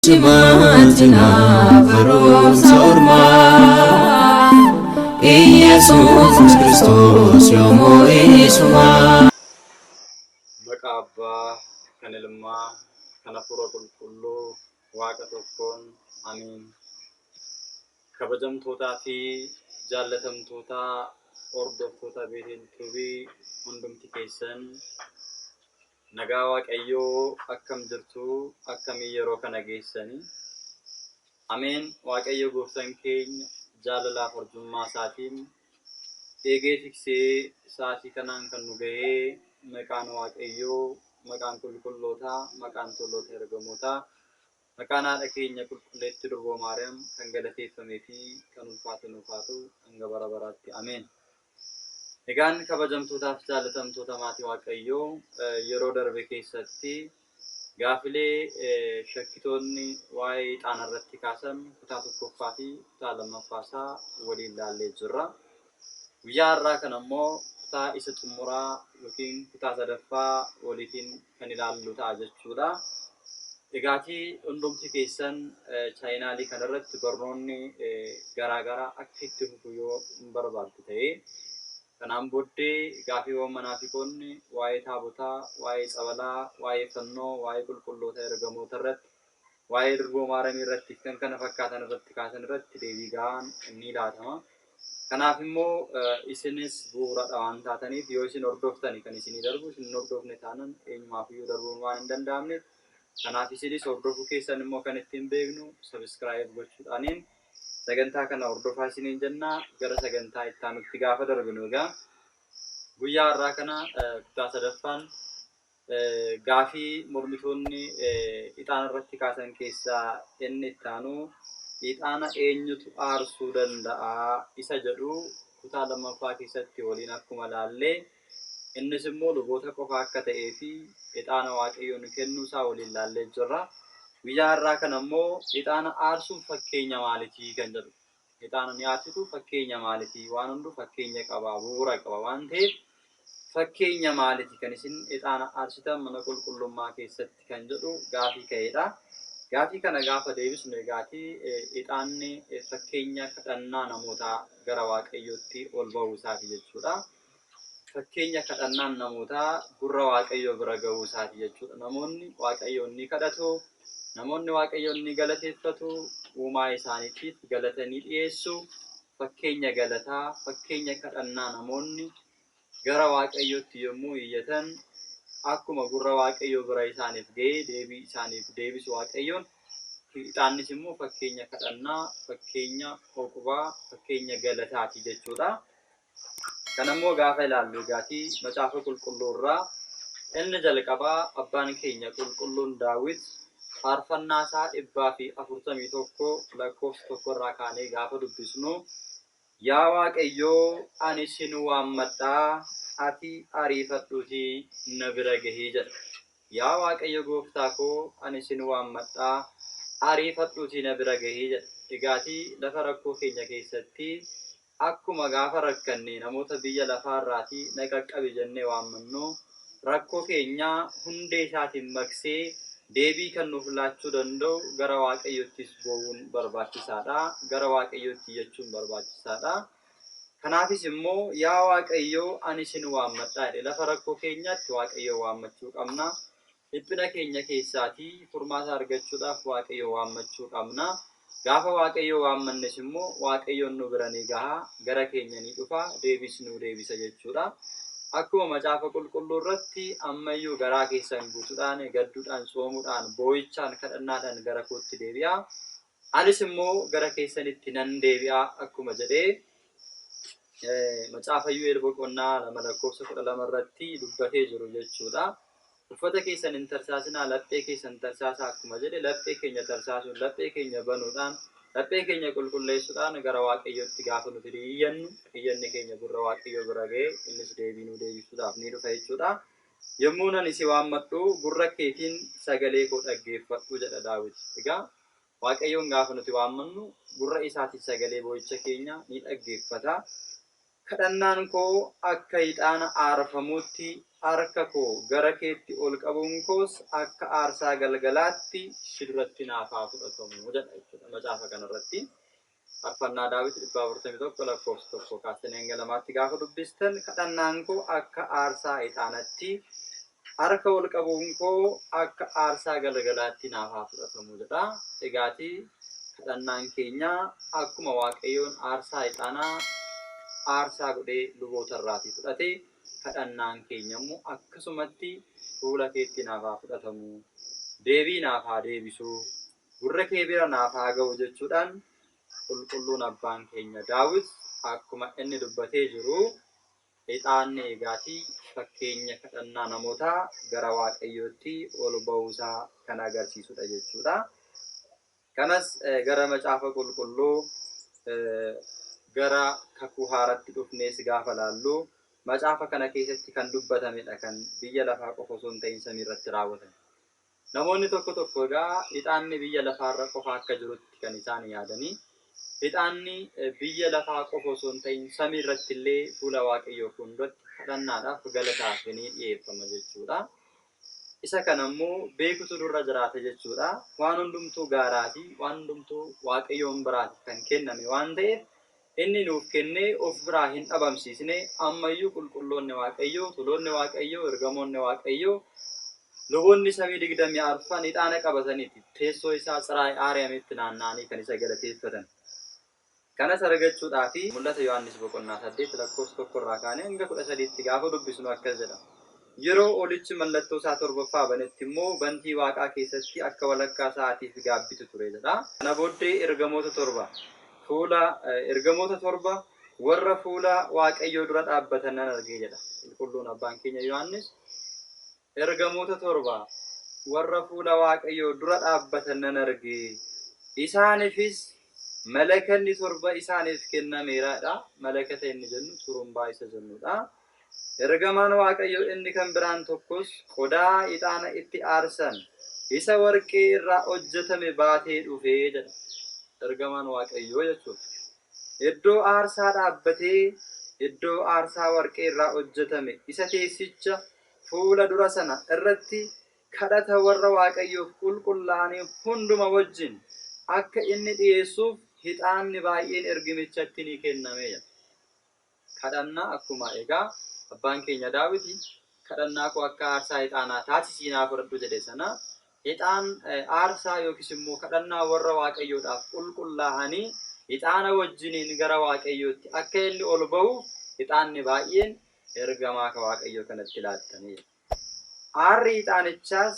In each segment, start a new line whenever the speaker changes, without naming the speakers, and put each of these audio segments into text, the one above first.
Simatina verum sorma Yesus Kristus yomo isuma
Maqaa Abbaa kan Ilmaa kan Hafuura Qulqulluu Waaqa tokkoon amiin. Kabajamtootaa fi jaallatamtoota hordoftoota Beetel TV hundumti keessan nagaa Waaqayyoo akkam jirtu, akkamii yeroo kana geessanii? Ameen. Waaqayyo gooftaan keenya jaalalaaf arjummaa isaatiin eegee tiksee sa'aatii kanaan kan nu ga'ee maqaan Waaqayyoo, maqaan qulqullootaa, maqaan toloota ergamootaa, maqaan haadha keenya qulqulleetti Durboo Maariyaam kan galateeffamee fi kan ulfaatu nuuf haa ta'u hanga bara baraatti. Ameen. Egaan kabajamtootaaf jaallatamtoota maatii Waaqayyoo yeroo darbe keessatti gaafilee shakkitoonni waa'ee ixaana irratti kaasan kutaa tokkoffaa fi kutaa lammaffaasaa waliin ilaallee jirra. Guyyaa har'aa kana immoo kutaa isa xumuraa yookiin kutaa sadaffaa waliin kan ilaallu ta'a jechuudha. Egaatii hundumti keessan chaayinaalii kanarratti barnoonni garaagaraa akka itti fufu yoo barbaaddu ta'e kanaan booddee gaafiiwwan manaafiqoonni waa'ee taabotaa, waa'ee tsabalaa, waa'ee fannoo, waa'ee qulqulloota ergamoota irratti, waa'ee Durboo Maariyaam irratti kan kana fakkaatan irratti kaasan irratti deebii ga'aan ni laatama. Kanaaf immoo isinis bu'uuradha waan taataniif yoo isin hordoftani kan isinii darbu, isin hordofne taanan eenyumaafiyyuu darbuun waan hin danda'amneef kanaaf isinis hordofuu keessan immoo kan ittiin beeknu sabiskiraayib gochuudhaaniin sagantaa kana hordofaa isiniin jennaa. Gara sagantaa itti aanutti gaafa darbinu egaa guyyaa har'aa kana kutaa sadaffaan gaafii mormitoonni ixaana irratti kaasan keessaa inni itti aanu ixaana eenyutu aarsuu danda'a isa jedhu kutaa lammaffaa keessatti waliin akkuma ilaallee innis immoo luboota qofa akka ta'ee fi ixaana Waaqayyoon kennuu isaa waliin ilaallee jirra. Guyyaa har'aa kana immoo ixaana aarsuun fakkeenya maalitii kan jedhu. Ixaana ni aarsitu fakkeenya maalitii? Waan hunduu fakkeenya qaba, bu'uura qaba waan ta'eef fakkeenya maalitii kan isin ixaana aarsitan mana qulqullummaa keessatti kan jedhu gaafii ka'edha. Gaafii kana gaafa deebisnu egaati ixaanni fakkeenya kadhannaa namootaa gara Waaqayyootti ol ba'uu isaati jechuudha. Fakkeenya kadhannaan namootaa gurra Waaqayyoo bira ga'uu isaati jechuudha. Namoonni Waaqayyoon ni kadhatu, namoonni Waaqayyoon ni galateeffatu, uumaa isaaniitiif galatanii dhiyeessu. Fakkeenya galataa, fakkeenya kadhannaa namoonni gara Waaqayyootti yommuu iyyatan akkuma gurra Waaqayyoo bira isaaniif ga'ee deebii isaaniif deebisu Waaqayyoon, ixaannis immoo fakkeenya kadhannaa, fakkeenya oqubaa, fakkeenya galataati jechuudha. Kanammoo gaafa ilaallu egaatii macaafa qulqulluu irraa inni jalqabaa abbaan keenya qulqulluun Daawit faarfannaa isaa 141 lakkoofsa 1 irraa kaanee gaafa dubbisnu yaa Waaqayyoo ani sin waammadhaa ati ariifadhuutii na bira gahii jedha. Yaa Waaqayyo gooftaa koo ani sin waammadhaa ariifadhuutii na bira gahii jedha. Egaatii lafa rakkoo keenya keessatti akkuma gaafa rakkanne namoota biyya lafaarraatii na qaqqabi jennee waammannu rakkoo keenya hundee isaatiin maksee deebii kan nuuf laachuu danda'u gara Waaqayyoottis bo'uun barbaachisaadha. Gara Waaqayyootti jechuun barbaachisaadha. Kanaafis immoo yaa Waaqayyoo ani sin waammadhaa jedhe lafa rakkoo keenyaatti Waaqayyoo waammachuu qabna. Dhiphina keenya keessaatii furmaata argachuudhaaf Waaqayyoo waammachuu qabna. Gaafa Waaqayyoo waammannes immoo Waaqayyoon nu bira ni gaha, gara keenya ni dhufa, deebis nu deebisa jechuudha. Akkuma macaafa qulqulluu irratti ammayyuu garaa keessan guutuudhaan, gadduudhaan, soomuudhaan, boo'ichaan, kadhannaadhaan gara kootti deebi'aa. Anis immoo gara keessanitti nan deebi'aa akkuma jedhee macaafa Yu'eel boqonnaa 2:12 irratti dubbatee jiru jechuudha. Uffata keessan hin tarsaasinaa, laphee keessan tarsaasaa akkuma jedhe laphee keenya tarsaasuun, laphee keenya banuudhaan, laphee keenya qulqulleessuudhaan gara Waaqayyootti gaafa nuti iyyannu, iyyanni keenya gurra Waaqayyoo bira ga'ee innis deebii nu deebisuudhaaf ni dhufa jechuudha. Yommuu nan si waammadhu gurra keetiin sagalee koo dhaggeeffadhu jedha Daawit. Egaa Waaqayyoon gaafa nuti waammannu gurra isaatiin sagalee boo'icha keenya ni dhaggeeffata. Kadhannaan koo akka ixaana aarfamuutti harka koo gara keetti ol qabuun koos akka aarsaa galgalaatti si duratti naaf haa fudhatamu jedha jechuudha macaafa kanarratti. Faarfannaa Daawit 141 lakkoofsa 1 kaasanii hanga 2tti gaafa dubbistan kadhannaan koo akka aarsaa ixaanaatti harka ol qabuun koo akka aarsaa galgalaatti naaf haa fudhatamu jedha. Egaati kadhannaan keenya akkuma Waaqayyoon aarsaa ixaanaa aarsaa godhee luboota irraatii fudhatee kadhannaan keenya immoo akkasumatti fuula keetti naaf haa fudhatamu, deebii naaf haa deebisu, gurra kee bira naaf haa ga'u jechuudhaan qulqulluun abbaan keenya Daawit akkuma inni dubbatee jiru ixaanni eegaatii fakkeenya kadhannaa namootaa gara Waaqayyootti ol ba'uusaa kan agarsiisudha jechuudha. Kanas gara macaafa qulqulluu gara kakuu haaraatti dhufnees gaafa laallu macaafa kana keessatti kan dubbatamedha kan biyya lafaa qofa osoo hin ta'in samii irratti raawwatame. Namoonni tokko tokko egaa ixaanni biyya lafaarra qofa akka jirutti kan isaan yaadanii ixaanni biyya lafaa qofa osoo hin ta'in samii irratti illee fuula Waaqayyoo fuulduratti kadhannaadhaaf galataaf ni dhiyeeffama jechuudha. Isa kana immoo beekutu durra jiraata jechuudha. Waan hundumtuu gaaraati, waan hundumtuu Waaqayyoon biraati kan kenname waan ta'eef inni nuuf kennee of biraa hin dhabamsiisne ammayyuu qulqulloonni Waaqayyoo, tuloonni Waaqayyoo, ergamoonni Waaqayyoo, luboonni samii 24 ixaana qabataniiti teessoo isaa Tsiraa Aariyaamitti naanna'anii kan isa galateeffatan. Kanas argachuudhaaf mul'ata Yohaannis boqonnaa 8 lakkoofsa 1 irraa kaanee hanga 13tti gaafa dubbisnu akkas jedha. Yeroo olichi mallattoo isaa torbaffaa banetti immoo bantii Waaqaa keessatti akka walakkaa sa'aatiif gaabbitu ture jedha. Kana booddee ergamoota torba warra fuula Waaqayyoo dura dhaabbatan nan argee jedha qulqulluun abbaan keenya Yohaannis. Ergamoota torba warra fuula Waaqayyoo dura dhaabbatan nan argee, isaaniifis malakanni torba isaaniif kennameeraadha. Malakata inni jennu turumbaa isa jennudha. Ergamaan Waaqayyoo inni kan biraan tokkos qodaa ixaana itti aarsan isa warqee irraa hojjetame baatee dhufee jedha. Ergamaan Waaqayyoo jechuudha. Iddoo aarsaa dhaabbatee iddoo aarsaa warqee irraa hojjetame isa teessicha fuula dura sana irratti kadhata warra Waaqayyoof qulqullaa'anii hunduma wajjin akka inni dhiyeessuuf ixaanni baay'een ergamichatti ni kenname jedha. Kadhannaa akkuma egaa abbaan keenya Daawit kadhannaa koo akka aarsaa ixaanaa taasisii naaf fudhadhu jedhe sana ixaan aarsaa yookiis immoo kadhannaa warra Waaqayyoodhaaf qulqullaa'anii ixaana wajjiniin gara Waaqayyootti akka inni ol ba'u ixaanni baay'een ergamaa Waaqayyoo kanatti laattanii. Aarri ixaanichaas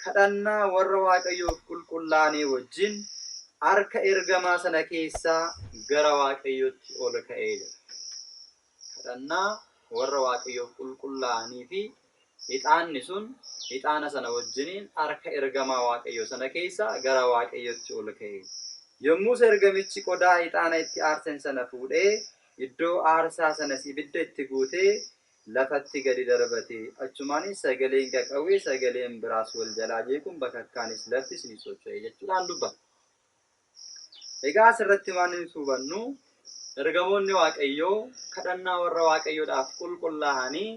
kadhannaa warra Waaqayyoof qulqullaa'anii wajjin harka ergamaa sana keessaa gara Waaqayyootti ol ka'ee jira. Kadhannaa warra Waaqayyoof qulqullaa'anii fi ixaanni sun ixaana sana wajjiniin harka ergamaa Waaqayyoo sana keessaa gara Waaqayyootti ol ka'ee. Yommus ergamichi qodaa ixaana itti aarsan sana fuudhee iddoo aarsaa sanas ibidda itti guutee lafatti gadi darbate. Achumaanis sagaleen qaqawwee sagaleen biraas wal jalaa jeequun bakakkaanis laftis ni socho'e jechuudhaan dubbata. Egaa asirratti waan nuti hubannu ergamoonni Waaqayyoo kadhannaa warra Waaqayyoodhaaf qulqullaa'anii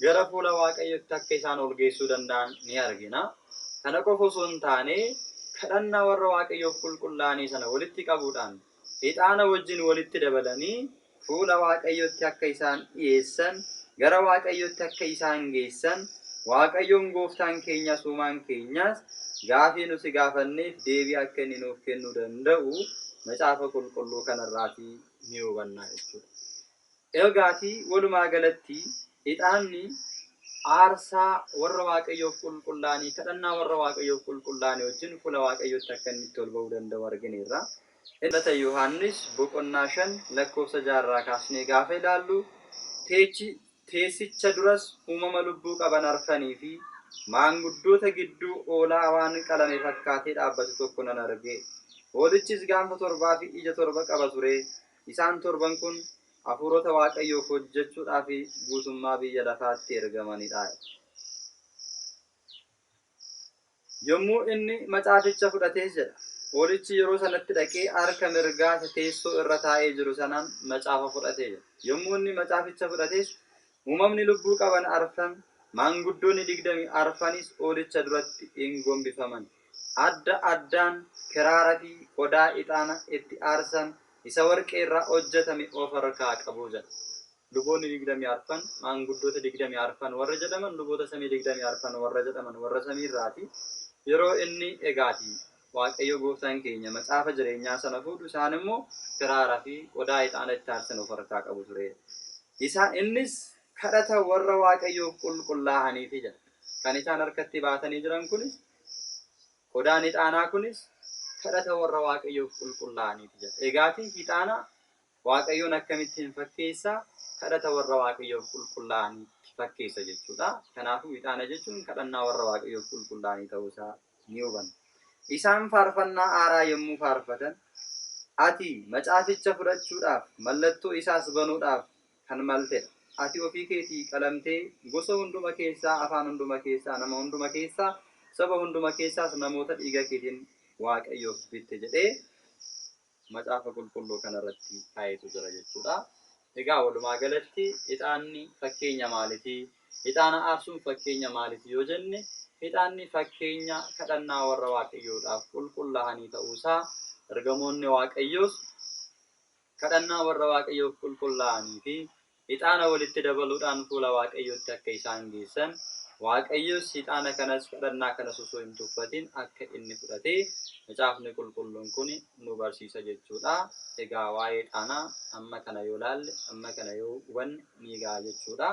gara fuula Waaqayyootti akka isaan ol geessuu danda'an ni argina. Kana qofa osoo hin taane kadhannaa warra Waaqayyoof qulqullaa'anii sana walitti qabuudhaan ixaana wajjin walitti dabalanii fuula Waaqayyootti akka isaan dhiyeessan, gara Waaqayyootti akka isaan geessan, Waaqayyoon gooftaan keenya uumaan keenyas gaafii nuti gaafanneef deebii akka inni nuuf kennuu danda'u macaafa qulqulluu kanarraatii ni hubanna jechuudha. Egaati walumaa galatti ixaanni aarsaa warra Waaqayyoof qulqullaa'anii kadhannaa warra Waaqayyoof qulqullaa'anii wajjin fuula Waaqayyootti akka inni itti ol ba'uu danda'u argineerra. Mul'ata Yohaannis boqonnaa 5 lakkoofsa 6 irraa kaasnee gaafa ilaallu teessicha duras uumama lubbuu qaban arfanii fi maanguddoota gidduu oolaa waan qalame fakkaatee dhaabbatu tokko nan arge. Hoolichis gaanfa torbaa fi ija torba qaba ture. Isaan torban kun hafuurota Waaqayyoof hojjechuudhaaf guutummaa biyya lafaatti ergamanidha. Yommuu inni macaaficha fudhatee jedha. Hoolichi yeroo sanatti dhaqee harka mirgaa teessoo irra taa'ee jiru sanaan macaafa fudhatee jedha. Yommuu inni macaaficha fudhates uumamni lubbuu qaban arfan maanguddoonni 24 oolicha duratti hin gombifaman. Adda addaan kiraaraa fi qodaa ixaana itti aarsan isa warqee irraa hojjetame of harkaa qabu jedha. Luboonni 24 maanguddoota 24 warra jedhaman luboota samii 24 warra jedhaman warra samii irraati. Yeroo inni egaati Waaqayyo gooftaan keenya macaafa jireenyaa sana fuudhu isaan immoo kiraaraa fi qodaa ixaana itti aarsan of harkaa qabu ture. Innis kadhata warra Waaqayyoof qulqullaa'aniifi jedha. Kan isaan harkatti baatanii jiran kunis qodaan ixaanaa kunis kadhata warra Waaqayyoof qulqullaa'aniifi jedha. Egaati ixaana Waaqayyoon akkamittiin fakkeessa? Kadhata warra Waaqayyoof qulqullaa'aniitti fakkeessa jechuudha. Kanaafuu ixaana jechuun kadhannaa warra Waaqayyoof qulqullaa'anii ta'uusaa ni hubanna. Isaan faarfannaa aaraa yommuu faarfatan ati macaaficha fudhachuudhaaf mallattoo isaas banuudhaaf kan maltedha. Ati ofii keetii qalamtee gosa hunduma keessaa, afaan hunduma keessaa, nama hunduma keessaa, saba hunduma keessaas namoota dhiiga keetiin Waaqayyoof bitte jedhee macaafa qulqulluu kanarratti kaayetu jira jechuudha. Egaa walumaa galatti ixaanni fakkeenya maaliiti? Ixaana aarsuun fakkeenya maaliiti yoo jenne, ixaanni fakkeenya kadhannaa warra Waaqayyoodhaaf qulqullaa'anii ta'uusaa ergamoonni Waaqayyoos kadhannaa warra Waaqayyoof qulqullaa'anii fi ixaana walitti dabaluudhaan fuula Waaqayyootti akka isaan geessan Waaqayyoos ixaana kanas kadhannaa kanas osoo hin tuffatin akka inni fudhatee macaafni qulqulluun kun nu barsiisa jechuudha. Egaa waa'ee ixaanaa amma kana yoo laalle amma kana yoo hubanne ni ga'a jechuudha.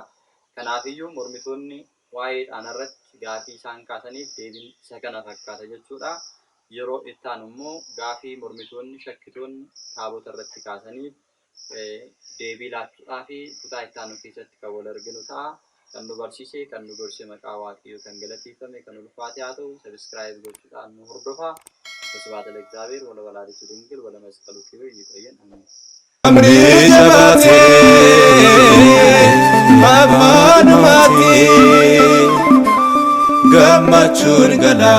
Kanaafiyyuu mormitoonni waa'ee ixaana irratti gaafii isaan kaasaniif deebiin isa kana fakkaata jechuudha. Yeroo ittaan immoo gaafii mormitoonni shakkitoonni taabota irratti kaasaniif deebii laachuudhaa fi kutaa ittaanu keessatti kan wal arginu ta'a. Kan nu barsiise kan nu gorse maqaa Waaqayyoo kan galateeffame kan ulfaate haa ta'u. Sabiskiraayib gochuudhaan nu hordofaa. Wasbaata ለእግዚአብሔር ወለወላዲቱ ድንግል ወለመስቀሉ ክብር ይቆየን። አሜን።
Amri jabate babban mati gammachun gala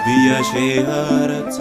biya shehara